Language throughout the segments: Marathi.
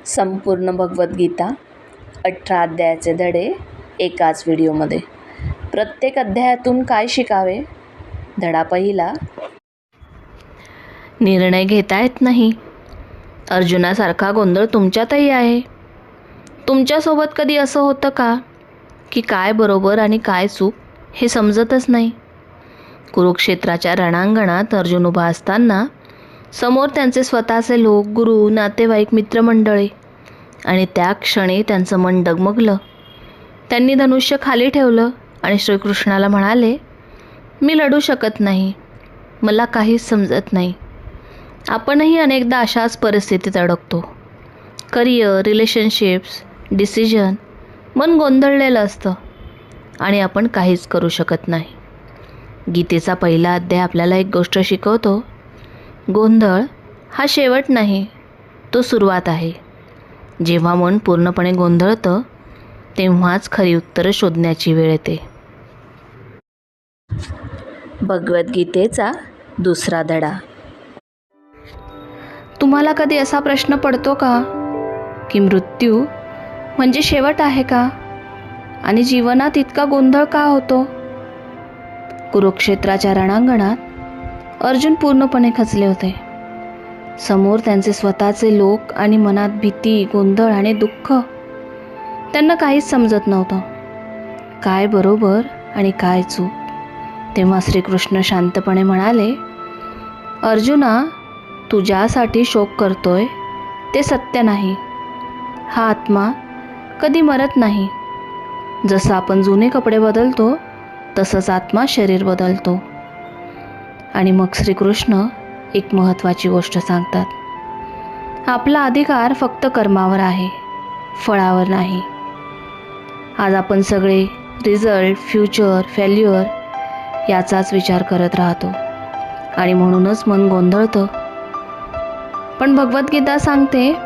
संपूर्ण भगवद्गीता 18 अध्यायाचे धडे एकाच व्हिडिओमध्ये. प्रत्येक अध्यायातून काय शिकावे? धडा पहिला. निर्णय घेता येत नाही. अर्जुनासारखा गोंधळ तुमच्यातही आहे. तुमच्यासोबत कधी असं होतं का की काय बरोबर आणि काय चूक हे समजतच नाही? कुरुक्षेत्राच्या रणांगणात अर्जुन उभा असताना समोर त्यांचे स्वतःचे लोक, गुरु, नातेवाईक, मित्रमंडळी, आणि त्या क्षणी त्यांचं मन डगमगलं. त्यांनी धनुष्य खाली ठेवलं आणि श्रीकृष्णाला म्हणाले, मी लढू शकत नाही, मला काहीच समजत नाही. आपणही अनेकदा अशाच परिस्थितीत अडकतो. करिअर, रिलेशनशिप्स, डिसिजन, मन गोंधळलेलं असतं आणि आपण काहीच करू शकत नाही. गीतेचा पहिला अध्याय आपल्याला एक गोष्ट शिकवतो. गोंधळ हा शेवट नाही, तो सुरुवात आहे. जेव्हा मन पूर्णपणे गोंधळतं तेव्हाच खरी उत्तरं शोधण्याची वेळ येते. भगवद्गीतेचा दुसरा धडा. तुम्हाला कधी असा प्रश्न पडतो का की मृत्यू म्हणजे शेवट आहे का? आणि जीवनात इतका गोंधळ का होतो? कुरुक्षेत्राच्या रणांगणात अर्जुन पूर्णपणे खचले होते. समोर त्यांचे स्वतःचे लोक आणि मनात भीती, गोंधळ आणि दुःख. त्यांना काहीच समजत नव्हतं, काय बरोबर आणि काय चूक. तेव्हा श्रीकृष्ण शांतपणे म्हणाले, अर्जुना, तू ज्यासाठी शोक करतोय ते सत्य नाही. हा आत्मा कधी मरत नाही. जसं आपण जुने कपडे बदलतो तसंच आत्मा शरीर बदलतो. आणि मग श्रीकृष्ण एक महत्त्वाची गोष्ट सांगतात. आपला अधिकार फक्त कर्मावर आहे, फळावर नाही. आज आपण सगळे रिझल्ट, फ्युचर, फेल्युअर याचाच विचार करत राहतो आणि म्हणूनच मन गोंधळतं. पण भगवद्गीता सांगते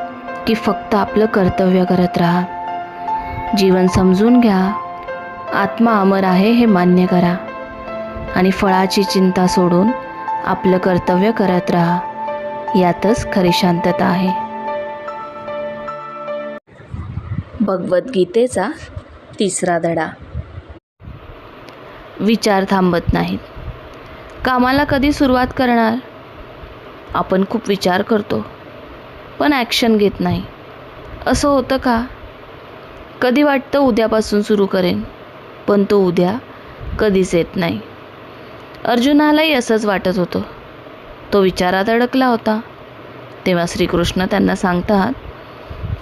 की फक्त आपलं कर्तव्य करत राहा. जीवन समजून घ्या, आत्मा अमर आहे हे मान्य करा आणि फळाची चिंता सोडून आपलं कर्तव्य करत राहा. यातच खरी शांतता आहे. भगवद्गीतेचा तिसरा धडा. विचार थांबत नाहीत. कामाला कधी सुरुवात करणार? आपण खूप विचार करतो पण ॲक्शन घेत नाही. असं होतं का? कधी वाटतं उद्यापासून सुरू करेन, पण तो उद्या कधीच येत नाही. अर्जुनालाही असंच वाटत होतं. तो विचारात अडकला होता. तेव्हा श्रीकृष्ण त्यांना सांगतात,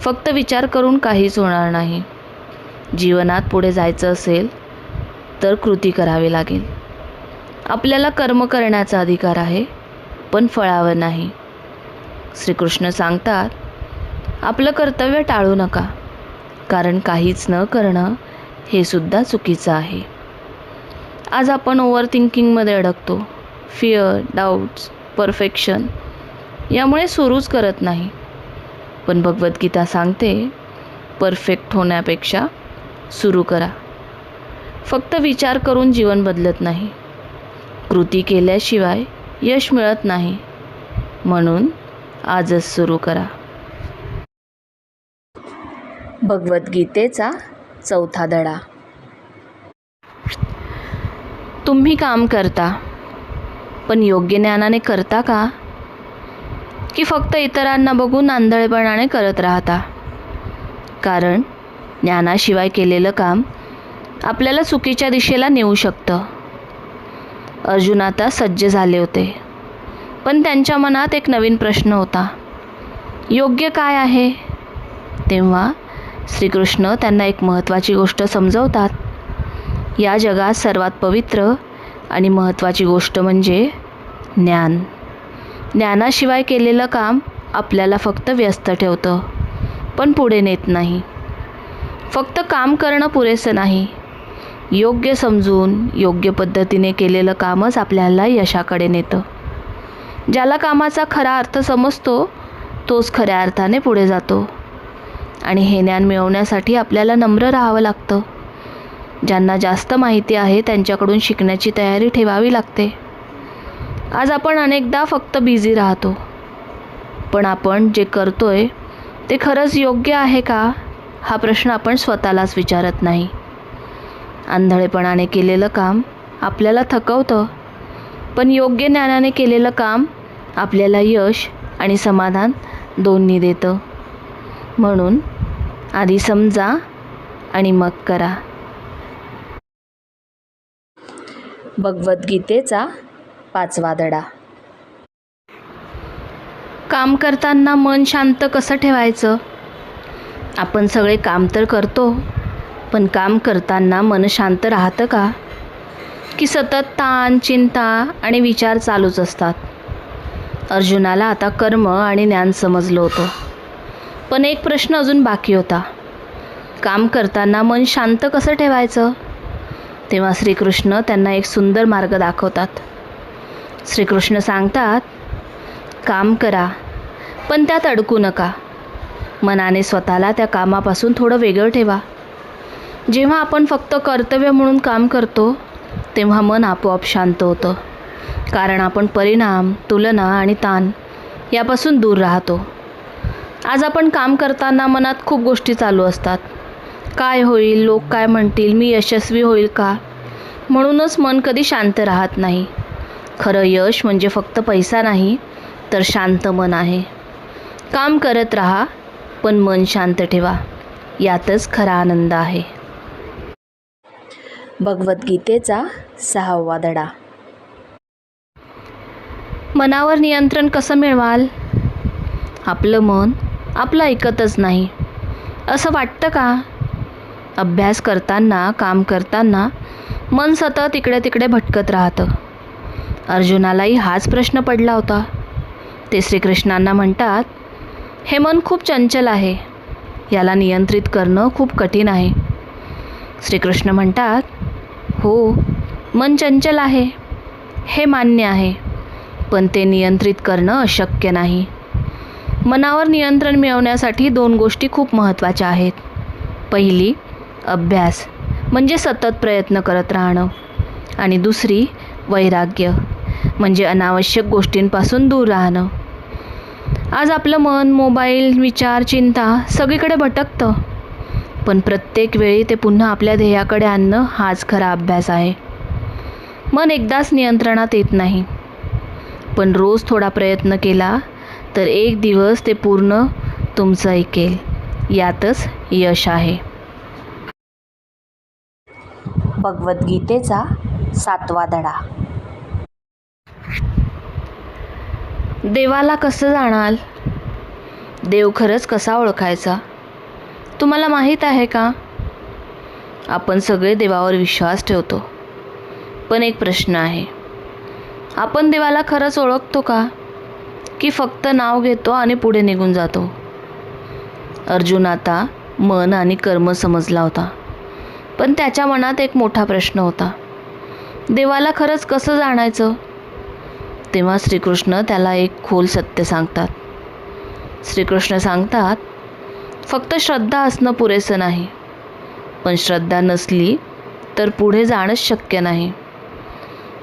फक्त विचार करून काहीच होणार नाही. जीवनात पुढे जायचं असेल तर कृती करावी लागेल. आपल्याला कर्म करण्याचा अधिकार आहे, पण फळावर नाही. श्रीकृष्ण सांगतात, आपलं कर्तव्य टाळू नका, कारण काहीच न करणं हे सुद्धा चुकीचं आहे. आज आपण ओव्हर थिंकिंगमध्ये अडकतो. फिअर, डाऊट्स, परफेक्शन यामुळे सुरूच करत नाही. पण भगवद्गीता सांगते, परफेक्ट होण्यापेक्षा सुरू करा. फक्त विचार करून जीवन बदलत नाही. कृती केल्याशिवाय यश मिळत नाही. म्हणून आजच सुरू करा. भगवद्गीतेचा चौथा धडा. तुम्ही काम करता, पण योग्य ज्ञानाने करता का? की फक्त इतरांना बघून आंधळेपणाने करत राहता? कारण ज्ञानाशिवाय केलेलं काम आपल्याला चुकीच्या दिशेला नेऊ शकतं. अर्जुन आता सज्ज झाले होते, पण त्यांच्या मनात एक नवीन प्रश्न होता, योग्य काय आहे? तेव्हा श्रीकृष्ण त्यांना एक महत्त्वाची गोष्ट समजवतात. या जगात सर्वात पवित्र आणि महत्त्वाची गोष्ट म्हणजे ज्ञान. ज्ञानाशिवाय केलेलं काम आपल्याला फक्त व्यस्त ठेवतं, पण पुढे नेत नाही. फक्त काम करणं पुरेसं नाही. योग्य समजून, योग्य पद्धतीने केलेलं कामच आपल्याला यशाकडे नेतं. ज्याला कामाचा खरा अर्थ समजतो तोच खऱ्या अर्थाने पुढे जातो. आणि हे ज्ञान मिळवण्यासाठी आपल्याला नम्र राहावं लागतं. ज्यांना जास्त माहिती आहे त्यांच्याकडून शिकण्याची तयारी ठेवावी लागते. आज आपण अनेकदा फक्त बिझी राहतो, पण आपण जे करतोय ते खरंच योग्य आहे का, हा प्रश्न आपण स्वतःलाच विचारत नाही. आंधळेपणाने केलेलं काम आपल्याला थकवतं, पण योग्य ज्ञानाने केलेलं काम आपल्याला यश आणि समाधान दोन्ही देतं. म्हणून आधी समजा आणि मग करा. भगवद्गीतेचा 5वा धडा. काम करताना मन शांत कसं ठेवायचं? आपण सगळे काम तर करतो, पण काम करताना मन शांत राहतं का? की सतत ताण, चिंता आणि विचार चालूच असतात? अर्जुनाला आता कर्म आणि ज्ञान समजलं होतं, पण एक प्रश्न अजून बाकी होता. काम करताना मन शांत कसं ठेवायचं? तेव्हा श्रीकृष्ण त्यांना एक सुंदर मार्ग दाखवतात. श्रीकृष्ण सांगतात, काम करा, पण त्यात अडकू नका. मनाने स्वतःला त्या कामापासून थोडं वेगळं ठेवा. जेव्हा आपण फक्त कर्तव्य म्हणून काम करतो, तेव्हा मन आपोआप शांत होतं. कारण आपण परिणाम, तुलना आणि ताण यापासून दूर राहतो. आज आपण काम करताना मनात खूप गोष्टी चालू असतात. काय होईल, लोक काय म्हणतील, मी यशस्वी होईल का? म्हणूनच मन कधी शांत राहत नाही. खरं यश म्हणजे फक्त पैसा नाही, तर शांत मन आहे. काम करत राहा, पण मन शांत ठेवा. यातच खरा आनंद आहे. भगवद्गीतेचा 6वा धडा. मनावर नियंत्रण कसं मिळवाल? आपलं मन आपलं ऐकतच नाही, असं वाटतं का? अभ्यास करताना, काम करताना मन सतत इकडे तिकडे भटकत राहतं. अर्जुनालाही हाच प्रश्न पडला होता. ते श्रीकृष्णांना म्हणतात, हे मन खूप चंचल आहे, याला नियंत्रित करणं खूप कठीण आहे. श्रीकृष्ण म्हणतात, हो, मन चंचल आहे, हे मान्य आहे, पण ते नियंत्रित करणं अशक्य नाही. मनावर नियंत्रण मिळवण्यासाठी 2 गोष्टी खूप महत्त्वाच्या आहेत. पहिली, अभ्यास म्हणजे सतत प्रयत्न करत राहणं, आणि दुसरी, वैराग्य म्हणजे अनावश्यक गोष्टींपासून दूर राहणं. आज आपलं मन, मोबाईल, विचार, चिंता सगळीकडे भटकतं, पण प्रत्येक वेळी ते पुन्हा आपल्या ध्येयाकडे आणणं हाच खरा अभ्यास आहे. मन एकदाच नियंत्रणात येत नाही, पण रोज थोडा प्रयत्न केला तर एक दिवस ते पूर्ण तुमचं ऐकेल. यातच यश आहे. भगवद्गीतेचा 7वा धडा. देवाला कसं जाणाल? देव खरंच कसा ओळखायचा? तुम्हाला माहीत आहे का? आपण सगळे देवावर विश्वास ठेवतो, पण एक प्रश्न आहे, आपण देवाला खरंच ओळखतो का? की फक्त नाव घेतो आणि पुढे निघून जातो? अर्जुन आता मन आणि कर्म समजला होता, पण त्याच्या मनात एक मोठा प्रश्न होता, देवाला खरंच कसं जाणायचं? तेव्हा श्रीकृष्ण त्याला एक खोल सत्य सांगतात. श्रीकृष्ण सांगतात, फक्त श्रद्धा असणं पुरेसं नाही, पण श्रद्धा नसली तर पुढे जाणंच शक्य नाही.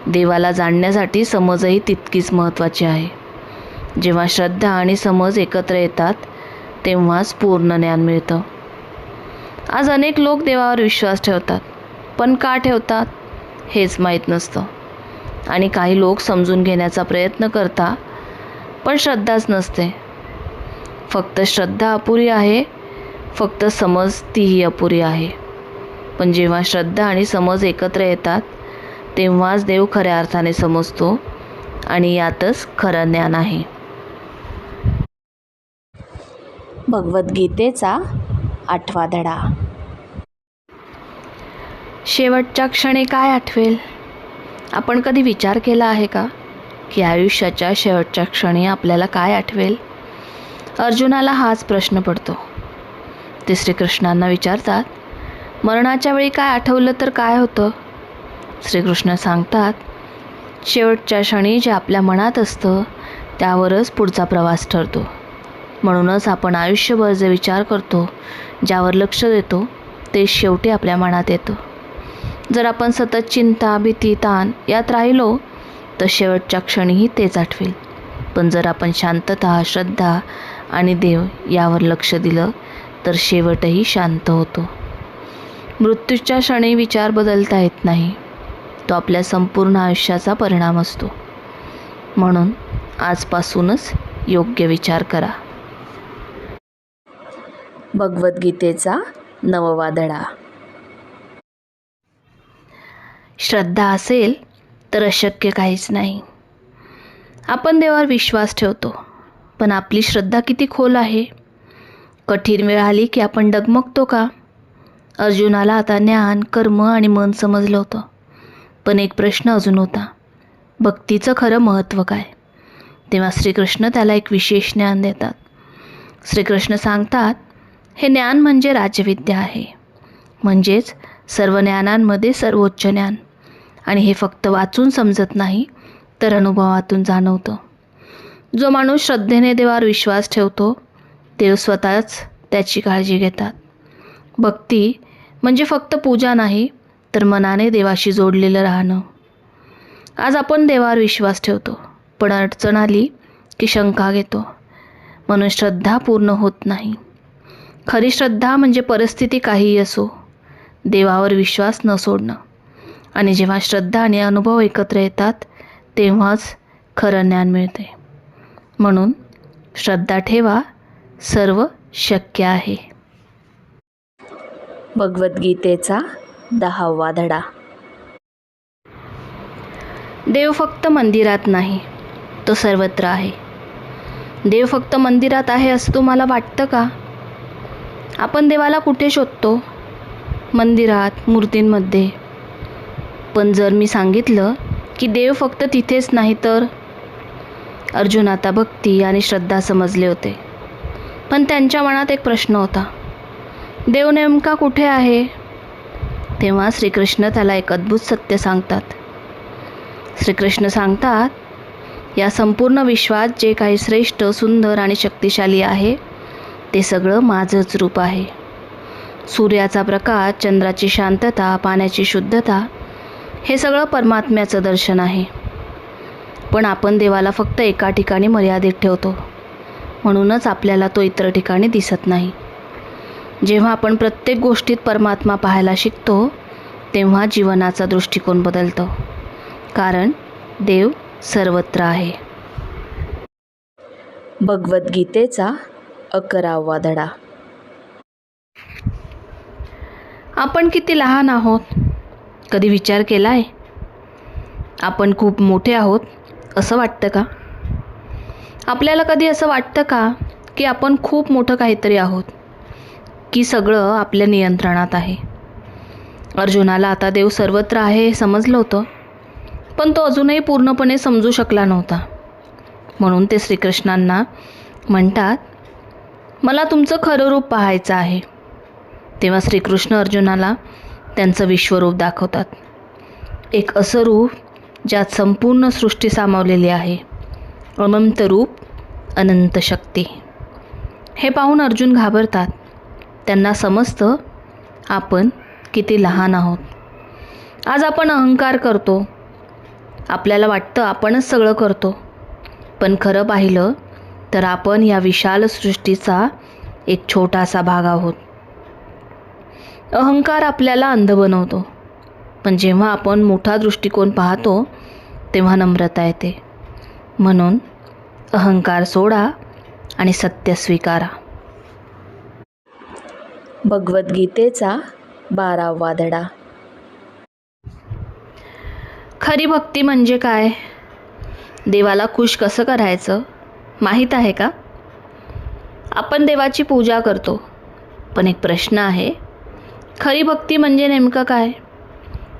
देवाला जाणण्यासाठी समजही तितकीच महत्त्वाची आहे. जेव्हा श्रद्धा आणि समज एकत्र येतात, तेव्हाच पूर्ण ज्ञान मिळतं. आज अनेक लोक देवावर विश्वास ठेवतात, पण का ठेवतात हेच माहीत नसतं. आणि काही लोक समजून घेण्याचा प्रयत्न करतात, पण श्रद्धाच नसते. फक्त श्रद्धा अपुरी आहे, फक्त समज तीही अपुरी आहे. पण जेव्हा श्रद्धा आणि समज एकत्र येतात, तेव्हाच देव खऱ्या अर्थाने समजतो, आणि यातच खरं ज्ञान आहे. भगवद्गीतेचा 8वा धडा. शेवटच्या क्षणी काय आठवेल? आपण कधी विचार केला आहे का की आयुष्याच्या शेवटच्या क्षणी आपल्याला काय आठवेल? अर्जुनाला हाच प्रश्न पडतो. ते श्रीकृष्णांना विचारतात, मरणाच्या वेळी काय आठवलं तर काय होतं? श्रीकृष्ण सांगतात, शेवटच्या क्षणी जे आपल्या मनात असतं त्यावरच पुढचा प्रवास ठरतो. म्हणूनच आपण आयुष्यभर जे विचार करतो, ज्यावर लक्ष देतो, ते शेवटी आपल्या मनात येतं. जर आपण सतत चिंता, भीती, ताण यात राहिलो तर शेवटच्या क्षणीही तेच आठवेल. पण जर आपण शांतता, श्रद्धा आणि देव यावर लक्ष दिलं तर शेवटही शांत होतो. मृत्यूच्या क्षणी विचार बदलता येत नाही. तो आपल्या संपूर्ण आयुष्याचा परिणाम असतो. म्हणून आजपासूनच योग्य विचार करा. भगवद्गीतेचा 9वा धडा. श्रद्धा असेल तर अशक्य काहीच नाही. आपण देवावर विश्वास ठेवतो, पण आपली श्रद्धा किती खोल आहे? कठीण वेळ आली की आपण डगमगतो का? अर्जुनाला आता ज्ञान, कर्म आणि मन समजलं होतं, पण एक प्रश्न अजून होता. भक्तीचं खरं महत्त्व काय? तेव्हा श्रीकृष्ण त्याला एक विशेष ज्ञान देतात. श्रीकृष्ण सांगतात, हे ज्ञान म्हणजे राजविद्या आहे, म्हणजेच सर्व ज्ञानांमध्ये सर्वोच्च ज्ञान. आणि हे फक्त वाचून समजत नाही, तर अनुभवातून जाणवतं. जो माणूस श्रद्धेने देवावर विश्वास ठेवतो, देव स्वतःच त्याची काळजी घेतात. भक्ती म्हणजे फक्त पूजा नाही, तर मनाने देवाशी जोडलेलं राहणं. आज आपण देवावर विश्वास ठेवतो, पण अडचण आली की शंका घेतो, म्हणून श्रद्धा पूर्ण होत नाही. खरी श्रद्धा म्हणजे परिस्थिती काहीही असो, देवावर विश्वास न सोडणं. आणि जेव्हा श्रद्धा आणि अनुभव एकत्र येतात, तेव्हाच खरं ज्ञान मिळते. म्हणून श्रद्धा ठेवा, सर्व शक्य आहे. भगवद्गीतेचा 10वा धडा. देव फक्त मंदिरात नाही, तो सर्वत्र आहे. देव फक्त मंदिरात आहे असं तुम्हाला वाटतं का? आपण देवाला कुठे शोधतो? मंदिरात, मूर्तींमध्ये. पण जर मी सांगितलं की देव फक्त तिथेच नाही तर? अर्जुन आता भक्ती आणि श्रद्धा समजले होते, पण त्यांच्या मनात एक प्रश्न होता, देव नेमका कुठे आहे? तेव्हा श्रीकृष्ण त्याला एक अद्भुत सत्य सांगतात. श्रीकृष्ण सांगतात, या संपूर्ण विश्वात जे काही श्रेष्ठ, सुंदर आणि शक्तिशाली आहे, ते सगळं माझंच रूप आहे. सूर्याचा प्रकाश, चंद्राची शांतता, पाण्याची शुद्धता, हे सगळं परमात्म्याचं दर्शन आहे. पण आपण देवाला फक्त एका ठिकाणी मर्यादित ठेवतो, म्हणूनच आपल्याला तो इतर ठिकाणी दिसत नाही. जेव्हा आपण प्रत्येक गोष्टीत परमात्मा पाहायला शिकतो, तेव्हा जीवनाचा दृष्टिकोन बदलतो, कारण देव सर्वत्र आहे. भगवद्गीतेचा 11वा धडा. आपण किती लहान आहोत, कधी विचार केला आहे? आपण खूप मोठे आहोत असं वाटतं का? आपल्याला कधी असं वाटतं का की आपण खूप मोठं काहीतरी आहोत, की सगळं आपल्या नियंत्रणात आहे? अर्जुनाला आता देव सर्वत्र आहे हे समजलं होतं, पण तो अजूनही पूर्णपणे समजू शकला नव्हता. म्हणून ते श्रीकृष्णांना म्हणतात, मला तुमचं खरं रूप पाहायचं आहे. तेव्हा श्रीकृष्ण अर्जुनाला त्यांचं विश्वरूप दाखवतात. एक असं रूप ज्यात संपूर्ण सृष्टी सामावलेली आहे. अनंत रूप, अनंत शक्ती. हे पाहून अर्जुन घाबरतात. त्यांना समजतं आपण किती लहान आहोत. आज आपण अहंकार करतो. आपल्याला वाटतं आपणच सगळं करतो, पण खरं पाहिलं तर आपण या विशाल सृष्टीचा एक छोटासा भाग आहोत. अहंकार आपल्याला अंध बनवतो, पण जेव्हा आपण मोठा दृष्टिकोन पाहतो तेव्हा नम्रता येते. म्हणून अहंकार सोडा आणि सत्य स्वीकारा. भगवद्गीतेचा 12वा धडा. खरी भक्ती म्हणजे काय? देवाला खुश कसं करायचं माहीत आहे का? आपण देवाची पूजा करतो, पण एक प्रश्न आहे, खरी भक्ती म्हणजे नेमकं काय?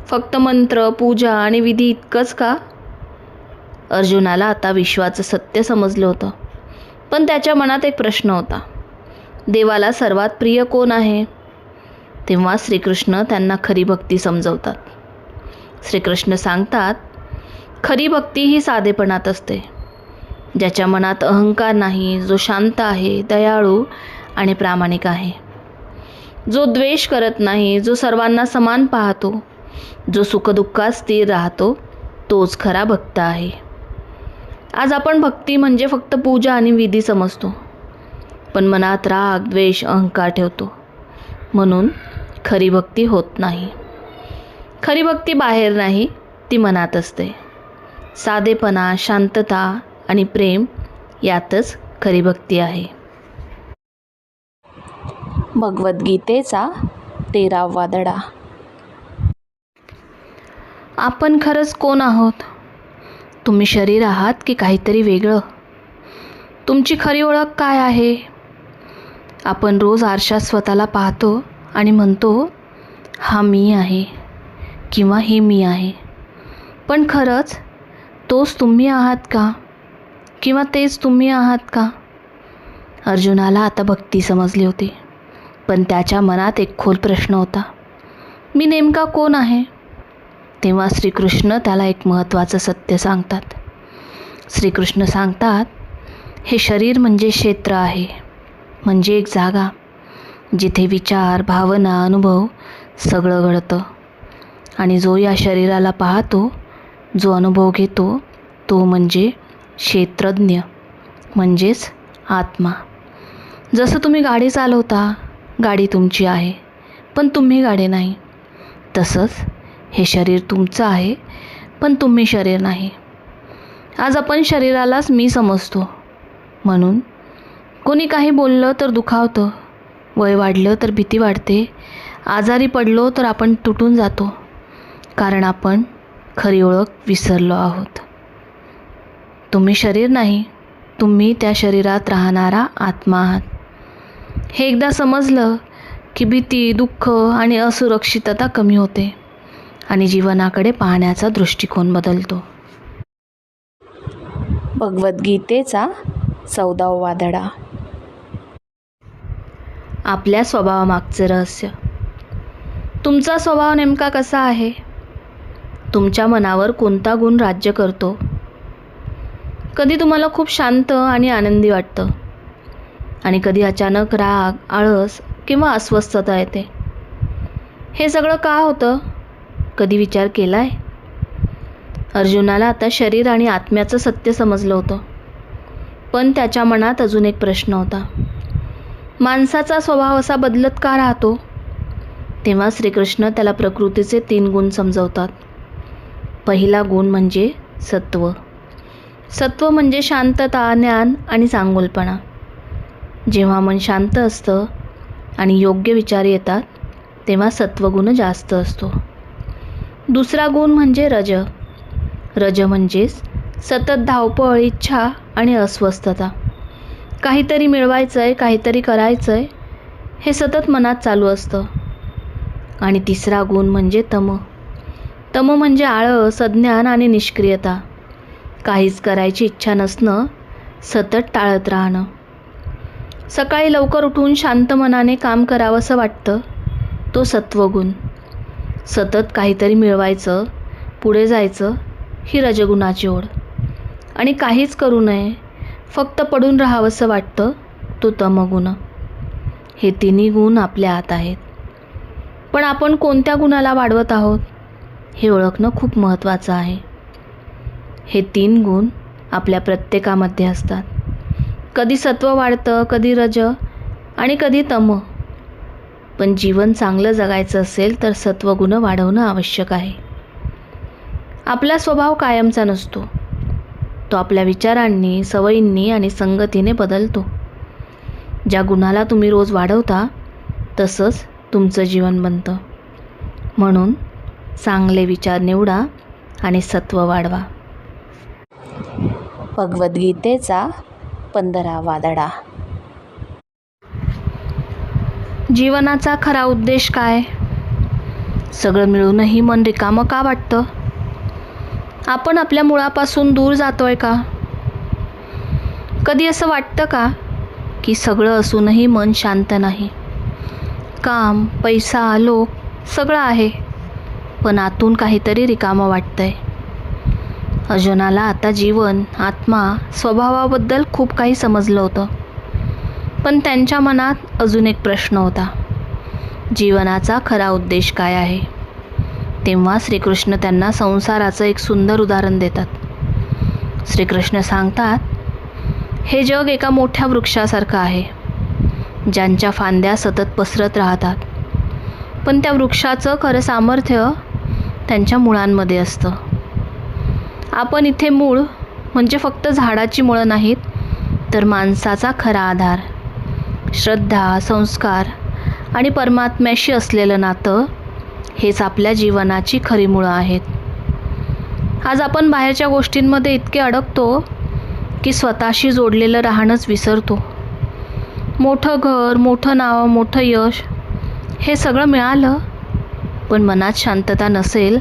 फक्त मंत्र, पूजा आणि विधी इतकंच का? अर्जुनाला आता विश्वाचं सत्य समजलं होतं, पण त्याच्या मनात एक प्रश्न होता, देवाला सर्वात प्रिय कोण आहे? तेव्हा श्रीकृष्ण त्यांना खरी भक्ती समजवतात. श्रीकृष्ण सांगतात, खरी भक्ती ही साधेपणात असते, ज्याच्या मनात अहंकार नाही, जो शांत आहे, दयाळू आणि प्रामाणिक आहे, जो द्वेष करत नाही, जो सर्वांना समान पाहतो, जो सुखदुःखात स्थिर राहतो, तोच खरा भक्त आहे. आज आपण भक्ती म्हणजे फक्त पूजा आणि विधी समजतो, पण मनात राग, द्वेष, अहंकार ठेवतो. म्हणून खरी भक्ती होत नाही. खरी भक्ती बाहेर नाही, ती मनात असते. साधेपणा, शांतता आणि प्रेम यातच खरी भक्ती आहे. भगवद्गीतेचा 13वा धडा. आपण खरंच कोण आहोत? तुम्ही शरीर आहात की काहीतरी वेगळं? तुमची खरी ओळख काय आहे? आपण रोज आरशात स्वतःला पाहतो आणि म्हणतो, हा मी आहे किंवा ही मी आहे. पण खरंच तोच तुम्ही आहात का? किंवा तेच तुम्ही आहात का? अर्जुनाला आता भक्ती समजली होती, पण त्याच्या मनात एक खोल प्रश्न होता, मी नेमका कोण आहे? तेव्हा श्रीकृष्ण त्याला एक महत्त्वाचं सत्य सांगतात. श्रीकृष्ण सांगतात, हे शरीर म्हणजे क्षेत्र आहे, म्हणजे एक जागा जिथे विचार, भावना, अनुभव सगळं घडतं. आणि जो या शरीराला पाहतो, जो अनुभव घेतो, तो म्हणजे क्षेत्रज्ञ, म्हणजेच आत्मा. जसं तुम्ही गाडी चालवता, गाडी तुमची आहे, पण तुम्ही गाडी नाही. तसंच हे शरीर तुमचं आहे, पण तुम्ही शरीर नाही. आज आपण शरीरालाच मी समजतो. म्हणून कोणी काही बोललं तर दुखावतं, वय वाढलं तर भीती वाटते, आजारी पडलो तर आपण तुटून जातो, कारण आपण खरी ओळख विसरलो आहोत. तुम्ही शरीर नाही, तुम्ही त्या शरीरात राहणारा आत्मा आहात. हे एकदा समजलं की भीती, दुःख आणि असुरक्षितता कमी होते आणि जीवनाकडे पाहण्याचा दृष्टिकोन बदलतो. भगवद्गीतेचा 14वा धडा. आपल्या स्वभावामागचे रहस्य. तुमचा स्वभाव नेमका कसा आहे? तुमच्या मनावर कोणता गुण राज्य करतो? कधी तुम्हाला खूप शांत आणि आनंदी वाटतं आणि कधी अचानक राग, आळस किंवा अस्वस्थता येते. हे सगळं का होतं? कधी विचार केलाय? अर्जुनाला आता शरीर आणि आत्म्याचं सत्य समजलं होतं, पण त्याच्या मनात अजून एक प्रश्न होता, माणसाचा स्वभाव असा बदलत का राहतो? तेव्हा श्रीकृष्ण त्याला प्रकृतीचे 3 गुण समजवतात. पहिला गुण म्हणजे सत्व. सत्व म्हणजे शांतता, ज्ञान आणि चांगुलपणा. जेव्हा मन शांत असतं आणि योग्य विचार येतात, तेव्हा सत्वगुण जास्त असतो. दुसरा गुण म्हणजे रज. रज म्हणजेच सतत धावपळ, इच्छा आणि अस्वस्थता. काहीतरी मिळवायचं आहे, काहीतरी करायचं आहे, हे सतत मनात चालू असतं. आणि तिसरा गुण म्हणजे तम. तम म्हणजे आळस, अज्ञान आणि निष्क्रियता. काहीच करायची इच्छा नसणं, सतत टाळत राहणं. सकाळी लवकर उठून शांत मनाने काम करावंसं वाटतं, तो सत्वगुण. सतत काहीतरी मिळवायचं, पुढे जायचं, ही रजगुणाची ओढ. आणि काहीच करू नये, फक्त पडून राहावंसं वाटतं, तो तमगुण. हे 3 गुण आपल्या आत आहेत. पण आपण कोणत्या गुणाला वाढवत आहोत, हे ओळखणं खूप महत्त्वाचं आहे. हे 3 गुण आपल्या प्रत्येकामध्ये असतात. कधी सत्व वाढतं, कधी रज आणि कधी तम. पण जीवन चांगलं जगायचं असेल तर सत्वगुण वाढवणं आवश्यक आहे. आपला स्वभाव कायमचा नसतो, तो आपल्या विचारांनी, सवयींनी आणि संगतीने बदलतो. ज्या गुणाला तुम्ही रोज वाढवता, तसंच तुमचं जीवन बनतं. म्हणून चांगले विचार निवडा आणि सत्व वाढवा. भगवद्गीतेचा 15वा धडा. जीवनाचा खरा उद्देश काय? सगळं मिळूनही मन रिकामं का वाटतं? आपण आपल्या मुळापासून दूर जातोय का? कधी असं वाटतं का की सगळं असूनही मन शांत नाही? काम, पैसा, लोक सगळं आहे, पण आतून काहीतरी रिकामं वाटतंय. अर्जुनाला आता जीवन, आत्मा, स्वभावाबद्दल खूप काही समजलं होतं, पण त्यांच्या मनात अजून एक प्रश्न होता, जीवनाचा खरा उद्देश काय आहे? तेव्हा श्रीकृष्ण त्यांना संसाराचं एक सुंदर उदाहरण देतात. श्रीकृष्ण सांगतात, हे जग एका मोठ्या वृक्षासारखं आहे. ज्यांच्या फांद्या सतत पसरत राहतात, पण त्या वृक्षाचं खरं सामर्थ्य त्यांच्या मुळांमध्ये असतं. आपण इथे मूळ म्हणजे फक्त झाडाची मुळं नाहीत, तर माणसाचा खरा आधार, श्रद्धा, संस्कार आणि परमात्म्याशी असलेलं नातं हेच आपल्या जीवनाची खरी मुळं आहेत. आज आपण बाहेरच्या गोष्टींमध्ये इतके अडकतो की स्वतःशी जोडलेलं राहणंच विसरतो. मोठं घर, मोठं नाव, मोठं यश हे सगळं मिळालं, पण मनात शांतता नसेल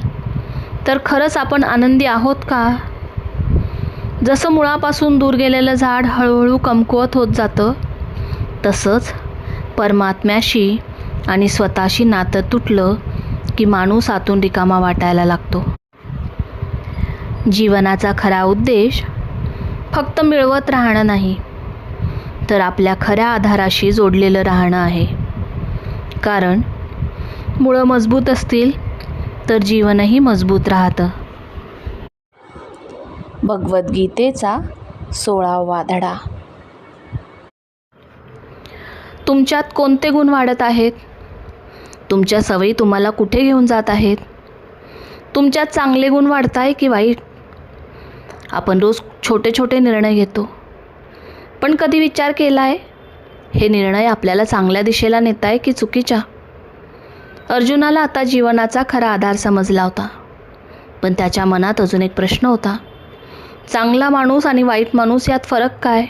तर खरंच आपण आनंदी आहोत का? जसं मुळापासून दूर गेलेलं झाड हळूहळू कमकुवत होत जातं, तसंच परमात्म्याशी आणि स्वतःशी नातं तुटलं की माणूस आतून रिकामा वाटायला लागतो. जीवनाचा खरा उद्देश फक्त मिळवत राहणं नाही, तर आपल्या खऱ्या आधाराशी जोडलेलं राहणं आहे. कारण मुळं मजबूत असतील तर जीवनही मजबूत राहतं. भगवद्गीतेचा 16वा धडा. तुमच्यात कोणते गुण वाढत आहेत? तुमच्या सवयी तुम्हाला कुठे घेऊन जात आहेत? तुमच्यात चांगले गुण वाढताय की वाईट? आपण रोज छोटे छोटे निर्णय घेतो, पण कधी विचार केलाय हे निर्णय आपल्याला चांगल्या दिशेला नेताय की चुकीच्या? अर्जुनाला आता जीवनाचा खरा आधार समजला होता, पण त्याच्या मनात अजून एक प्रश्न होता. चांगला माणूस आणि वाईट माणूस यात फरक काय?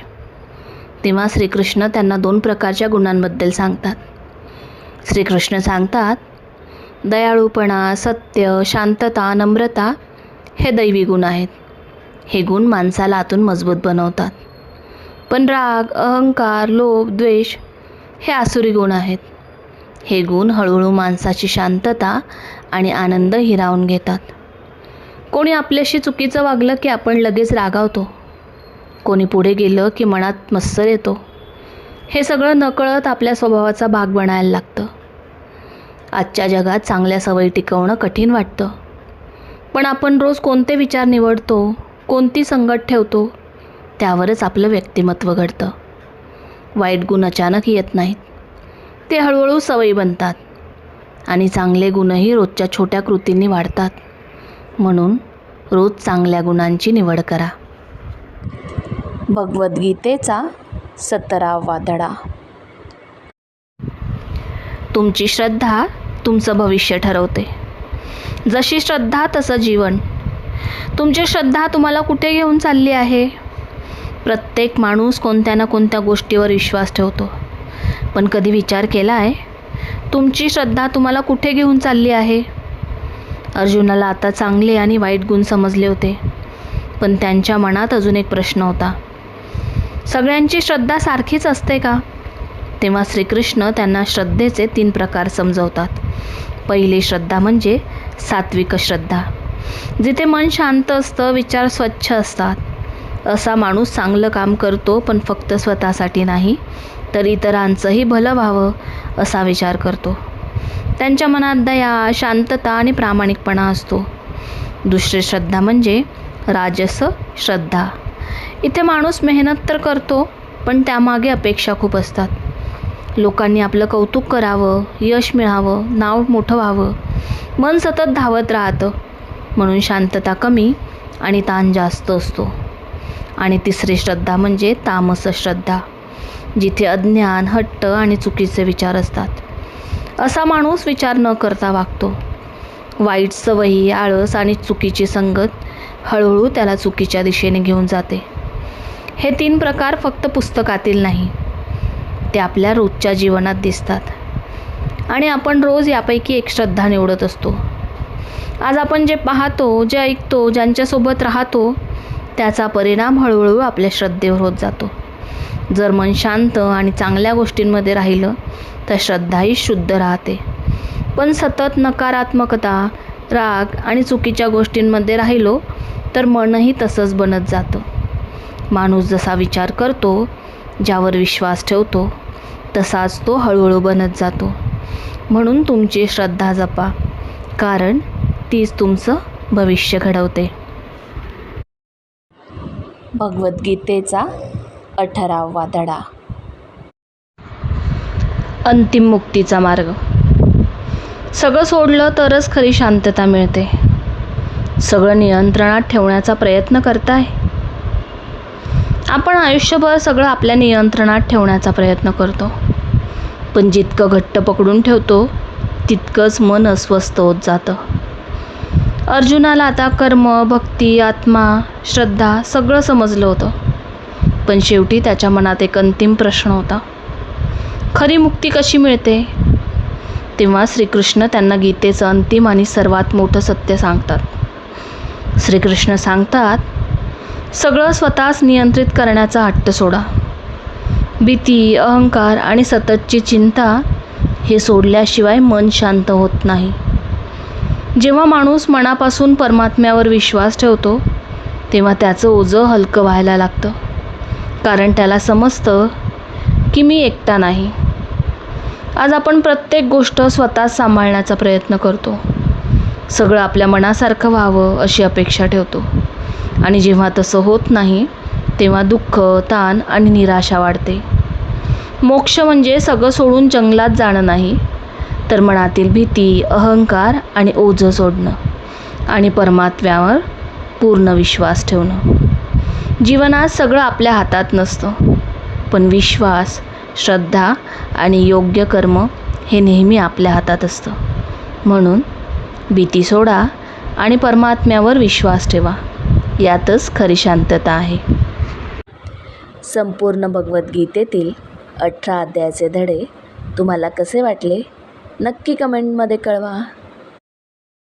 तेव्हा श्रीकृष्ण त्यांना 2 प्रकारच्या गुणांबद्दल सांगतात. श्रीकृष्ण सांगतात, दयाळूपणा, सत्य, शांतता, नम्रता हे दैवी गुण आहेत. हे गुण माणसाला आतून मजबूत बनवतात. पण राग, अहंकार, लोभ, द्वेष हे आसुरी गुण आहेत. हे गुण हळूहळू माणसाची शांतता आणि आनंद हिरावून घेतात. कोणी आपल्याशी चुकीचं वागलं की आपण लगेच रागावतो. कोणी पुढे गेलं की मनात मत्सर येतो. हे सगळं नकळत आपल्या स्वभावाचा भाग बनायला लागतं. आजच्या जगात चांगल्या सवयी टिकवणं कठीण वाटतं, पण आपण रोज कोणते विचार निवडतो, कोणती संगत ठेवतो, त्यावरच आपलं व्यक्तिमत्व घडतं. वाईट गुण अचानक येत नाहीत, ते हळूहळू सवयी बनतात. आणि चांगले गुणही रोजच्या छोट्या कृतींनी वाढतात. म्हणून रोज चांगल्या गुणांची निवड करा. भगवद्गीतेचा 17वा धडा. तुमची श्रद्धा तुमचं भविष्य ठरवते. जशी श्रद्धा तसं जीवन. तुमची श्रद्धा तुम्हाला कुठे घेऊन चालली आहे? प्रत्येक माणूस कोणत्या ना कोणत्या गोष्टीवर विश्वास ठेवतो, पण कधी विचार केला आहे तुमची श्रद्धा तुम्हाला कुठे घेऊन चालली आहे? अर्जुनाला आता चांगले आणि वाईट गुण समजले होते, पण त्यांच्या मनात अजून एक प्रश्न होता. सगळ्यांची श्रद्धा सारखीच असते का? तेव्हा श्रीकृष्ण त्यांना श्रद्धेचे 3 प्रकार समजवतात. पहिली श्रद्धा म्हणजे सात्विक श्रद्धा. जिथे मन शांत असतं, विचार स्वच्छ असतात. असा माणूस चांगलं काम करतो, पण फक्त स्वतःसाठी नाही, तर इतरांचंही भलं व्हावं असा विचार करतो. त्यांच्या मनात दया, शांतता आणि प्रामाणिकपणा असतो. दुसरी श्रद्धा म्हणजे राजस श्रद्धा. इथे माणूस मेहनत तर करतो, पण त्यामागे अपेक्षा खूप असतात. लोकांनी आपलं कौतुक करावं, यश मिळावं, नाव मोठं व्हावं. मन सतत धावत राहतं, म्हणून शांतता कमी आणि ताण जास्त असतो. आणि तिसरी श्रद्धा म्हणजे तामस श्रद्धा. जिथे अज्ञान, हट्ट आणि चुकीचे विचार असतात. असा माणूस विचार न करता वागतो. वाईट सवयी, आळस आणि चुकीची संगत हळूहळू त्याला चुकीच्या दिशेने घेऊन जाते. हे 3 प्रकार फक्त पुस्तकातील नाही, ते आपल्या रोजच्या जीवनात दिसतात. आणि आपण रोज यापैकी एक श्रद्धा निवडत असतो. आज आपण जे पाहतो, जे ऐकतो, ज्यांच्यासोबत राहतो, त्याचा परिणाम हळूहळू आपल्या श्रद्धेवर होत जातो. जर मन शांत आणि चांगल्या गोष्टींमध्ये राहिलं तर श्रद्धाही शुद्ध राहते. पण सतत नकारात्मकता, राग आणि चुकीच्या गोष्टींमध्ये राहिलो तर मनही तसंच बनत जातं. माणूस जसा विचार करतो, ज्यावर विश्वास ठेवतो, तसाच तो हळूहळू बनत जातो. म्हणून तुमची श्रद्धा जपा, कारण तीच तुमचं भविष्य घडवते. भगवद्गीतेचा 18वा धडा. अंतिम मुक्तीचा मार्ग. सगळं सोडलं तरच खरी शांतता मिळते. सगळं नियंत्रणात ठेवण्याचा प्रयत्न करताय. आपण आयुष्यभर सगळं आपल्या नियंत्रणात ठेवण्याचा प्रयत्न करतो, पण जितकं घट्ट पकडून ठेवतो तितकंच मन अस्वस्थ होत जातं. अर्जुनाला आता कर्म, भक्ती, आत्मा, श्रद्धा सगळं समजलं होतं, पण शेवटी त्याच्या मनात एक अंतिम प्रश्न होता. खरी मुक्ती कशी मिळते? तेव्हा श्रीकृष्ण त्यांना गीतेचं अंतिम आणि सर्वात मोठं सत्य सांगतात. श्रीकृष्ण सांगतात, सगळं स्वतःच नियंत्रित करण्याचा हट्ट सोडा. भीती, अहंकार आणि सततची चिंता हे सोडल्याशिवाय मन शांत होत नाही. जेव्हा माणूस मनापासून परमात्म्यावर विश्वास ठेवतो तेव्हा त्याचं ओझं हलकं व्हायला लागतं, कारण त्याला समजतं की मी एकटा नाही. आज आपण प्रत्येक गोष्ट स्वतःच सांभाळण्याचा प्रयत्न करतो. सगळं आपल्या मनासारखं व्हावं अशी अपेक्षा ठेवतो, आणि जेव्हा तसं होत नाही तेव्हा दुःख, ताण आणि निराशा वाढते. मोक्ष म्हणजे सगळं सोडून जंगलात जाणं नाही, तर मनातील भीती, अहंकार आणि ओझं सोडणं आणि परमात्म्यावर पूर्ण विश्वास ठेवणं. जीवनात सगळं आपल्या हातात नसतं, पण विश्वास, श्रद्धा आणि योग्य कर्म हे नेहमी आपल्या हातात असतं. म्हणून भीती सोडा आणि परमात्म्यावर विश्वास ठेवा. यातच खरी शांतता आहे. संपूर्ण भगवद्गीतेतील 18 अध्यायाचे धडे तुम्हाला कसे वाटले नक्की कमेंटमध्ये कळवा.